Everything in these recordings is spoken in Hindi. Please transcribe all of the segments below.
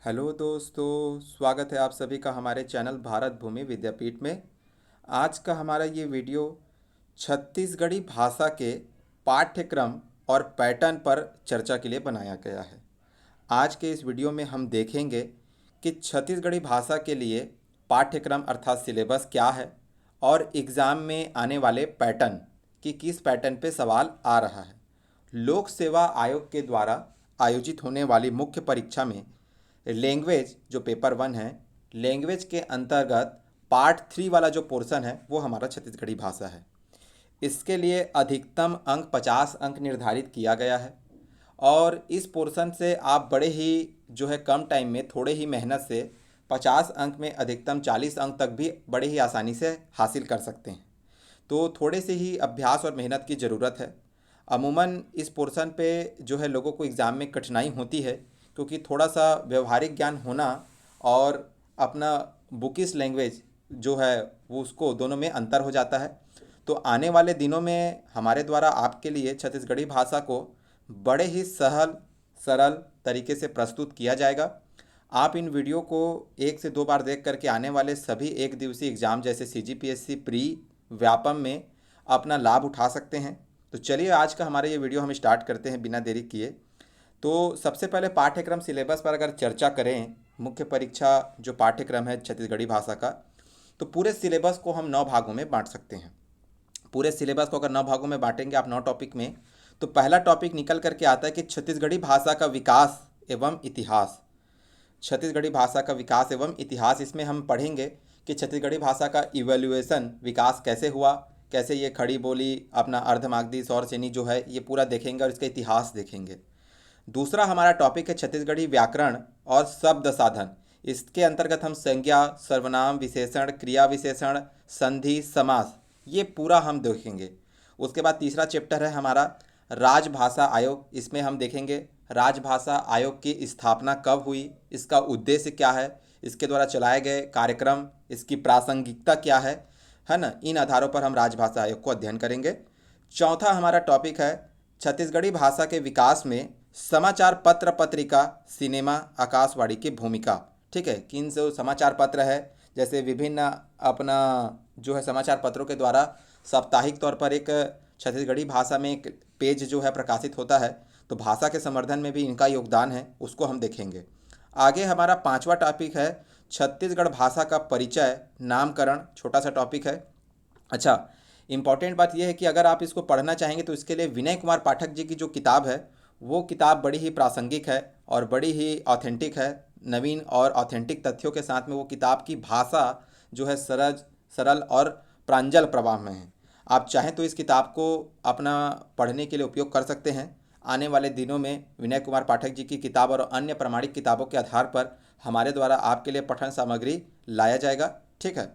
हेलो दोस्तों, स्वागत है आप सभी का हमारे चैनल भारत भूमि विद्यापीठ में। आज का हमारा ये वीडियो छत्तीसगढ़ी भाषा के पाठ्यक्रम और पैटर्न पर चर्चा के लिए बनाया गया है। आज के इस वीडियो में हम देखेंगे कि छत्तीसगढ़ी भाषा के लिए पाठ्यक्रम अर्थात सिलेबस क्या है और एग्ज़ाम में आने वाले पैटर्न कि किस पैटर्न पे सवाल आ रहा है। लोक सेवा आयोग के द्वारा आयोजित होने वाली मुख्य परीक्षा में लैंग्वेज जो पेपर 1 है, लैंग्वेज के अंतर्गत पार्ट 3 वाला जो पोर्शन है वो हमारा छत्तीसगढ़ी भाषा है। इसके लिए अधिकतम अंक 50 अंक निर्धारित किया गया है और इस पोर्शन से आप बड़े ही जो है कम टाइम में थोड़े ही मेहनत से 50 अंक में अधिकतम 40 अंक तक भी बड़े ही आसानी से हासिल कर सकते हैं। तो थोड़े से ही अभ्यास और मेहनत की ज़रूरत है। अमूमन इस पोर्शन पे जो है लोगों को एग्ज़ाम में कठिनाई होती है क्योंकि थोड़ा सा व्यवहारिक ज्ञान होना और अपना बुकिश लैंग्वेज जो है वो उसको दोनों में अंतर हो जाता है। तो आने वाले दिनों में हमारे द्वारा आपके लिए छत्तीसगढ़ी भाषा को बड़े ही सहल सरल तरीके से प्रस्तुत किया जाएगा। आप इन वीडियो को 1 से 2 बार देख करके आने वाले सभी एक दिवसीय एग्ज़ाम जैसे CGPSC प्री व्यापम में अपना लाभ उठा सकते हैं। तो चलिए आज का हमारा ये वीडियो हम स्टार्ट करते हैं बिना देरी किए। तो सबसे पहले पाठ्यक्रम सिलेबस पर अगर चर्चा करें, मुख्य परीक्षा जो पाठ्यक्रम है छत्तीसगढ़ी भाषा का, तो पूरे सिलेबस को हम 9 भागों में बांट सकते हैं। पूरे सिलेबस को अगर 9 भागों में बांटेंगे आप 9 टॉपिक में, तो पहला टॉपिक निकल करके आता है कि छत्तीसगढ़ी भाषा का विकास एवं इतिहास। छत्तीसगढ़ी भाषा का विकास एवं इतिहास, इसमें हम पढ़ेंगे कि छत्तीसगढ़ी भाषा का इवैल्यूएशन विकास कैसे हुआ, कैसे ये खड़ी बोली अपना अर्धमागधी सौर सेनी जो है ये पूरा देखेंगे और इसका इतिहास देखेंगे। दूसरा हमारा टॉपिक है छत्तीसगढ़ी व्याकरण और शब्द साधन। इसके अंतर्गत हम संज्ञा, सर्वनाम, विशेषण, क्रिया विशेषण, संधि, समास ये पूरा हम देखेंगे। उसके बाद तीसरा चैप्टर है हमारा राजभाषा आयोग। इसमें हम देखेंगे राजभाषा आयोग की स्थापना कब हुई, इसका उद्देश्य क्या है, इसके द्वारा चलाए गए कार्यक्रम, इसकी प्रासंगिकता क्या है ना। इन आधारों पर हम राजभाषा आयोग को अध्ययन करेंगे। चौथा हमारा टॉपिक है छत्तीसगढ़ी भाषा के विकास में समाचार पत्र, पत्रिका, सिनेमा, आकाशवाणी की भूमिका। ठीक है, किन जो समाचार पत्र है, जैसे विभिन्न अपना जो है समाचार पत्रों के द्वारा साप्ताहिक तौर पर एक छत्तीसगढ़ी भाषा में एक पेज जो है प्रकाशित होता है, तो भाषा के संवर्धन में भी इनका योगदान है, उसको हम देखेंगे। आगे हमारा पांचवा टॉपिक है छत्तीसगढ़ भाषा का परिचय, नामकरण, छोटा सा टॉपिक है। अच्छा, इम्पॉर्टेंट बात यह है कि अगर आप इसको पढ़ना चाहेंगे तो इसके लिए विनय कुमार पाठक जी की जो किताब है वो किताब बड़ी ही प्रासंगिक है और बड़ी ही ऑथेंटिक है। नवीन और ऑथेंटिक तथ्यों के साथ में वो किताब की भाषा जो है सरल सरल और प्रांजल प्रवाह में है। आप चाहें तो इस किताब को अपना पढ़ने के लिए उपयोग कर सकते हैं। आने वाले दिनों में विनय कुमार पाठक जी की किताब और अन्य प्रमाणिक किताबों के आधार पर हमारे द्वारा आपके लिए पठन सामग्री लाया जाएगा। ठीक है,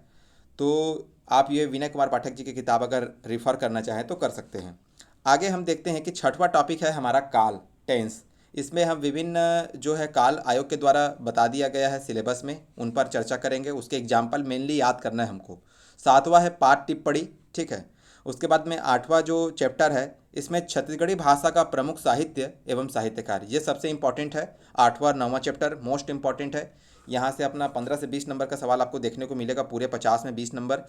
तो आप ये विनय कुमार पाठक जी की किताब अगर रिफ़र करना चाहें तो कर सकते हैं। आगे हम देखते हैं कि छठवां टॉपिक है हमारा काल, टेंस। इसमें हम विभिन्न जो है काल आयोग के द्वारा बता दिया गया है सिलेबस में, उन पर चर्चा करेंगे। उसके एग्जाम्पल मेनली याद करना है हमको। सातवां है पाठ टिप्पणी। ठीक है, उसके बाद में आठवां जो चैप्टर है इसमें छत्तीसगढ़ी भाषा का प्रमुख साहित्य एवं साहित्यकार, ये सबसे इम्पॉर्टेंट है। आठवां और 9वां चैप्टर मोस्ट इम्पॉर्टेंट है। यहाँ से अपना 15 से 20 नंबर का सवाल आपको देखने को मिलेगा, पूरे 50 में 20 नंबर।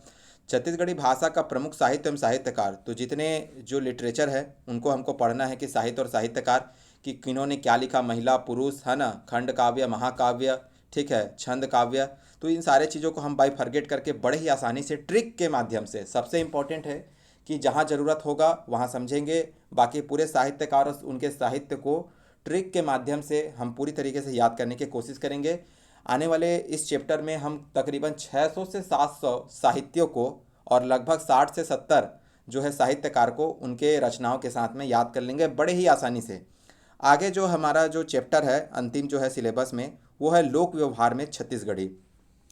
छत्तीसगढ़ी भाषा का प्रमुख साहित्य एवं साहित्यकार, तो जितने जो लिटरेचर है उनको हमको पढ़ना है कि साहित्य और साहित्यकार कि किन्होंने क्या लिखा, महिला पुरुष है ना, खंड काव्य, महाकाव्य, ठीक है, छंद काव्य। तो इन सारे चीज़ों को हम बाई फॉरगेट करके बड़े ही आसानी से ट्रिक के माध्यम से, सबसे इम्पोर्टेंट है कि जहाँ ज़रूरत होगा वहाँ समझेंगे, बाकी पूरे साहित्यकार और उनके साहित्य को ट्रिक के माध्यम से हम पूरी तरीके से याद करने की कोशिश करेंगे। आने वाले इस चैप्टर में हम तकरीबन 600 से 700 साहित्यों को और लगभग 60 से 70 जो है साहित्यकार को उनके रचनाओं के साथ में याद कर लेंगे बड़े ही आसानी से। आगे जो हमारा जो चैप्टर है अंतिम जो है सिलेबस में, वो है लोक व्यवहार में छत्तीसगढ़ी।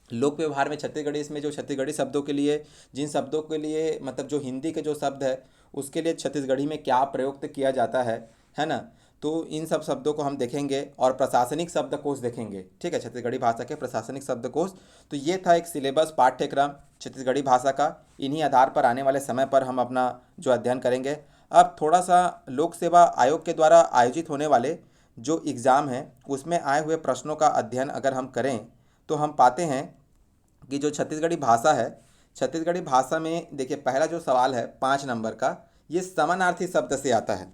लोक व्यवहार में छत्तीसगढ़ी, इसमें जो छत्तीसगढ़ी शब्दों के लिए, जिन शब्दों के लिए मतलब जो हिंदी के जो शब्द है उसके लिए छत्तीसगढ़ी में क्या प्रयुक्त किया जाता है ना। तो इन सब शब्दों को हम देखेंगे और प्रशासनिक शब्दकोश देखेंगे। ठीक है, छत्तीसगढ़ी भाषा के प्रशासनिक शब्दकोश। तो ये था एक सिलेबस पाठ्यक्रम छत्तीसगढ़ी भाषा का। इन्हीं आधार पर आने वाले समय पर हम अपना जो अध्ययन करेंगे। अब थोड़ा सा लोक सेवा आयोग के द्वारा आयोजित होने वाले जो एग्ज़ाम है उसमें आए हुए प्रश्नों का अध्ययन अगर हम करें तो हम पाते हैं कि जो छत्तीसगढ़ी भाषा है, छत्तीसगढ़ी भाषा में देखिए पहला जो सवाल है 5 नंबर का, ये समानार्थी शब्द से आता है।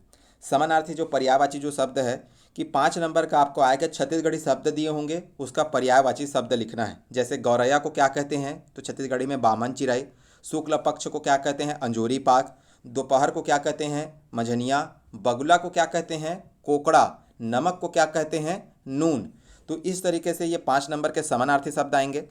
समानार्थी जो पर्यायवाची जो शब्द है कि 5 नंबर का आपको आएगा, छत्तीसगढ़ी शब्द दिए होंगे, उसका पर्यायवाची शब्द लिखना है। जैसे गौरैया को क्या कहते हैं, तो छत्तीसगढ़ी में बामन चिराई। शुक्ल पक्ष को क्या कहते हैं, अंजोरी पाक। दोपहर को क्या कहते हैं, मझनिया। बगुला को क्या कहते हैं, कोकड़ा। नमक को क्या कहते हैं, नून। तो इस तरीके से ये 5 नंबर के समानार्थी शब्द आएंगे।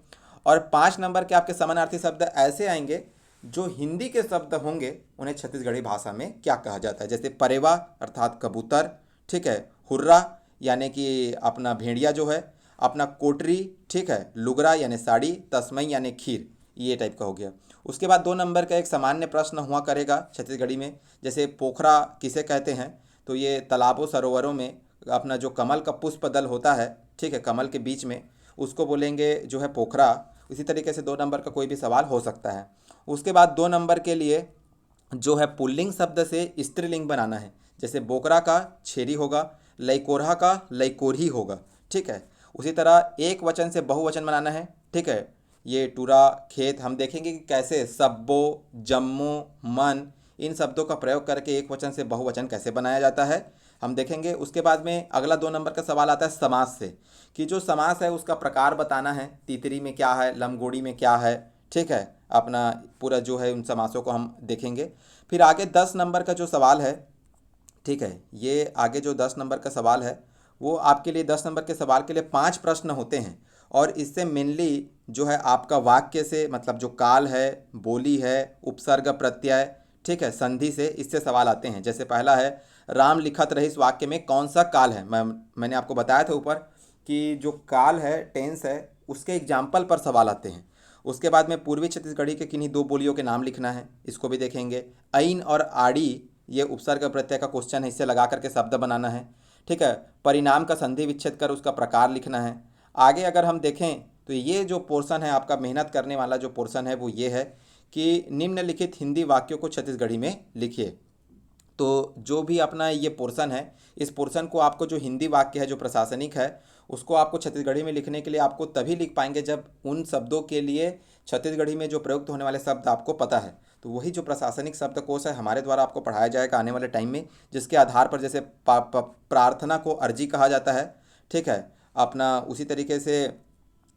और 5 नंबर के आपके समानार्थी शब्द ऐसे आएंगे जो हिंदी के शब्द होंगे उन्हें छत्तीसगढ़ी भाषा में क्या कहा जाता है। जैसे परेवा अर्थात कबूतर, ठीक है। हुर्रा यानी कि अपना भेड़िया जो है, अपना कोटरी, ठीक है। लुगरा यानी साड़ी, तस्मई यानी खीर, ये टाइप का हो गया। उसके बाद 2 नंबर का एक सामान्य प्रश्न हुआ करेगा छत्तीसगढ़ी में, जैसे पोखरा किसे कहते हैं, तो ये तालाबों सरोवरों में अपना जो कमल का पुष्प दल होता है, ठीक है, कमल के बीच में, उसको बोलेंगे जो है पोखरा। इसी तरीके से 2 नंबर का कोई भी सवाल हो सकता है। उसके बाद 2 नंबर के लिए जो है पुल्लिंग शब्द से स्त्रीलिंग बनाना है। जैसे बोकरा का छेरी होगा, लइकोरहा का लइकोरही होगा, ठीक है। उसी तरह एक वचन से बहुवचन बनाना है, ठीक है। ये टूरा, खेत, हम देखेंगे कि कैसे सब्बो, जम्मो, मन, इन शब्दों का प्रयोग करके एक वचन से बहुवचन कैसे बनाया जाता है, हम देखेंगे। उसके बाद में अगला 2 नंबर का सवाल आता है समास से, कि जो समास है उसका प्रकार बताना है। तीतरी में क्या है, लमगोड़ी में क्या है, ठीक है। अपना पूरा जो है उन समासों को हम देखेंगे। फिर आगे 10 नंबर का जो सवाल है, ठीक है, ये आगे जो 10 नंबर का सवाल है वो आपके लिए 10 नंबर के सवाल के लिए 5 प्रश्न होते हैं। और इससे मेनली जो है आपका वाक्य से, मतलब जो काल है, बोली है, उपसर्ग प्रत्यय, ठीक है, संधि से, इससे सवाल आते हैं। जैसे पहला है, राम लिखत रही, इस वाक्य में कौन सा काल है। मैंने आपको बताया था ऊपर कि जो काल है, टेंस है, उसके एग्जाम्पल पर सवाल आते हैं। उसके बाद में पूर्वी छत्तीसगढ़ी के किन्हीं 2 बोलियों के नाम लिखना है, इसको भी देखेंगे। ऐन और आड़ी, ये उपसर्ग प्रत्यय का क्वेश्चन है, इससे लगा करके शब्द बनाना है, ठीक है। परिणाम का संधि विच्छेद कर उसका प्रकार लिखना है। आगे अगर हम देखें तो ये जो पोर्शन है आपका मेहनत करने वाला जो पोर्शन है वो ये है कि निम्नलिखित हिंदी वाक्यों को छत्तीसगढ़ी में लिखिए। तो जो भी अपना ये पोर्शन है, इस पोर्शन को आपको जो हिंदी वाक्य है जो प्रशासनिक है उसको आपको छत्तीसगढ़ी में लिखने के लिए आपको तभी लिख पाएंगे जब उन शब्दों के लिए छत्तीसगढ़ी में जो प्रयुक्त होने वाले शब्द आपको पता है। तो वही जो प्रशासनिक शब्दकोश है हमारे द्वारा आपको पढ़ाया जाएगा आने वाले टाइम में, जिसके आधार पर जैसे प्रार्थना को अर्जी कहा जाता है, ठीक है। अपना उसी तरीके से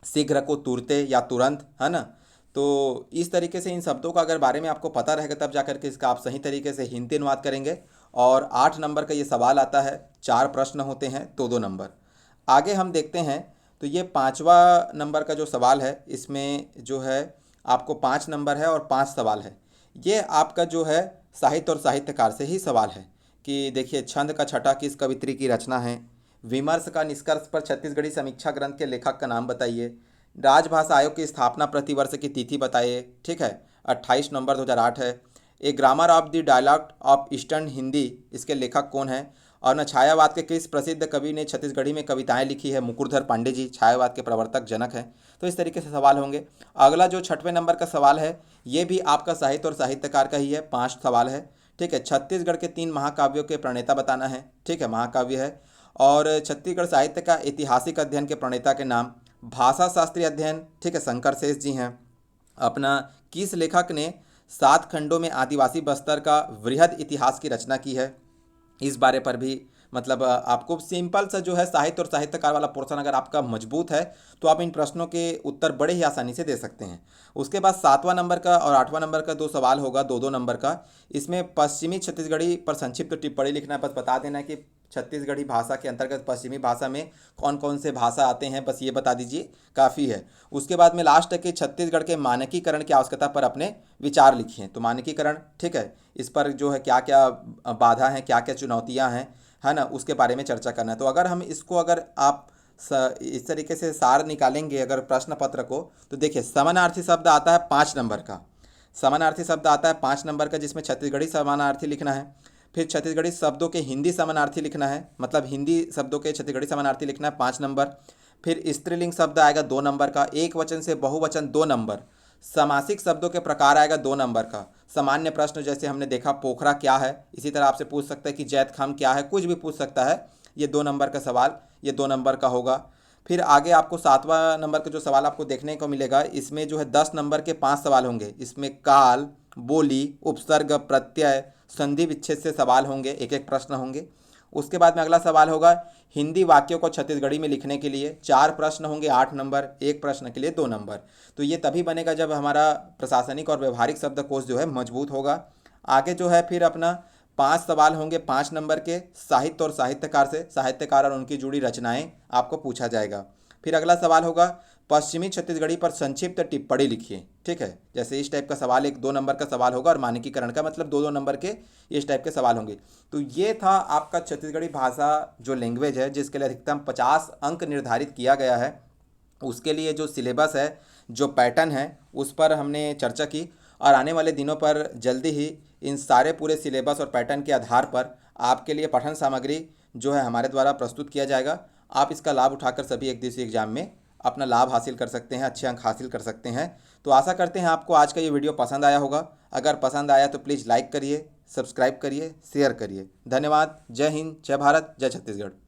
शीघ्र को तुरते या तुरंत, है ना। तो इस तरीके से इन शब्दों का अगर बारे में आपको पता रहेगा तब जाकर के इसका आप सही तरीके से हिंदी अनुवाद करेंगे। और 8 नंबर का ये सवाल आता है, 4 प्रश्न होते हैं, तो 2 नंबर। आगे हम देखते हैं तो ये 5वां नंबर का जो सवाल है इसमें जो है आपको 5 नंबर है और 5 सवाल है। ये आपका जो है साहित्य और साहित्यकार से ही सवाल है कि देखिए, छंद का छठा किस कवित्री की रचना है। विमर्श का निष्कर्ष पर छत्तीसगढ़ी समीक्षा ग्रंथ के लेखक का नाम बताइए। राजभाषा आयोग की स्थापना प्रतिवर्ष की तिथि बताइए, ठीक है। 28 नवंबर 2008 है। A grammar of the dialogue of eastern Hindi, इसके लेखक कौन है। और न छायावाद के किस प्रसिद्ध कवि ने छत्तीसगढ़ी में कविताएं लिखी है। मुकुरधर पांडे जी छायावाद के प्रवर्तक जनक हैं। तो इस तरीके से सवाल होंगे। अगला जो 6वें नंबर का सवाल है ये भी आपका साहित्य और साहित्यकार का ही है, 5 सवाल है, ठीक है। छत्तीसगढ़ के 3 महाकाव्यों के प्रणेता बताना है, ठीक है, महाकाव्य है। और छत्तीसगढ़ साहित्य का ऐतिहासिक अध्ययन के प्रणेता के नाम। भाषा शास्त्रीय अध्ययन, ठीक है, शंकर शेष जी हैं। अपना किस लेखक ने 7 खंडों में आदिवासी बस्तर का वृहद इतिहास की रचना की है, इस बारे पर भी मतलब आपको सिंपल सा जो है साहित्य और साहित्यकार वाला पोर्शन अगर आपका मजबूत है तो आप इन प्रश्नों के उत्तर बड़े ही आसानी से दे सकते हैं। उसके बाद 7वां नंबर का और 8वां नंबर का 2 सवाल होगा, 2-2 नंबर का। इसमें पश्चिमी छत्तीसगढ़ी पर संक्षिप्त टिप्पणी लिखना है। बस बता देना है कि छत्तीसगढ़ी भाषा के अंतर्गत पश्चिमी भाषा में कौन कौन से भाषा आते हैं, बस ये बता दीजिए, काफ़ी है। उसके बाद में लास्ट है कि छत्तीसगढ़ के मानकीकरण की आवश्यकता पर अपने विचार लिखिए। तो मानकीकरण, ठीक है, इस पर जो है क्या क्या बाधा हैं, क्या क्या चुनौतियां हैं, है ना, उसके बारे में चर्चा करना है। तो अगर हम इसको अगर आप इस तरीके से सार निकालेंगे अगर प्रश्न पत्र को, तो देखिए समानार्थी शब्द आता है 5 नंबर का। समानार्थी शब्द आता है 5 नंबर का, जिसमें छत्तीसगढ़ी समानार्थी लिखना है। फिर छत्तीसगढ़ी शब्दों के हिंदी समानार्थी लिखना है, मतलब हिंदी शब्दों के छत्तीसगढ़ी समानार्थी लिखना है, 5 नंबर। फिर स्त्रीलिंग शब्द आएगा 2 नंबर का, एक वचन से बहुवचन 2 नंबर। सामासिक शब्दों के प्रकार आएगा 2 नंबर का। सामान्य प्रश्न जैसे हमने देखा पोखरा क्या है, इसी तरह आपसे पूछ सकता है कि जैत खाम क्या है, कुछ भी पूछ सकता है, ये 2 नंबर का सवाल, ये 2 नंबर का होगा। फिर आगे आपको 7वां नंबर का जो सवाल आपको देखने को मिलेगा, इसमें जो है 10 नंबर के 5 सवाल होंगे। इसमें काल, बोली, उपसर्ग, प्रत्यय, संधि विच्छेद से सवाल होंगे, एक एक प्रश्न होंगे। उसके बाद में अगला सवाल होगा हिंदी वाक्यों को छत्तीसगढ़ी में लिखने के लिए 4 प्रश्न होंगे, 8 नंबर, एक प्रश्न के लिए 2 नंबर। तो ये तभी बनेगा जब हमारा प्रशासनिक और व्यवहारिक शब्दकोश जो है मजबूत होगा। आगे जो है फिर अपना 5 सवाल होंगे 5 नंबर के साहित्य और साहित्यकार से, साहित्यकार और उनकी जुड़ी रचनाएं आपको पूछा जाएगा। फिर अगला सवाल होगा पश्चिमी छत्तीसगढ़ी पर संक्षिप्त टिप्पणी लिखिए। ठीक है, जैसे इस टाइप का सवाल, एक 2 नंबर का सवाल होगा और मानकीकरण का मतलब 2-2 नंबर के इस टाइप के सवाल होंगे। तो ये था आपका छत्तीसगढ़ी भाषा जो लैंग्वेज है, जिसके लिए अधिकतम 50 अंक निर्धारित किया गया है। उसके लिए जो सिलेबस है, जो पैटर्न है, उस पर हमने चर्चा की। और आने वाले दिनों पर जल्दी ही इन सारे पूरे सिलेबस और पैटर्न के आधार पर आपके लिए पठन सामग्री जो है हमारे द्वारा प्रस्तुत किया जाएगा। आप इसका लाभ उठाकर सभी एक दिवसीय एग्जाम में अपना लाभ हासिल कर सकते हैं, अच्छे अंक हासिल कर सकते हैं। तो आशा करते हैं आपको आज का ये वीडियो पसंद आया होगा। अगर पसंद आया तो प्लीज़ लाइक करिए, सब्सक्राइब करिए, शेयर करिए। धन्यवाद। जय हिंद, जय भारत, जय छत्तीसगढ़।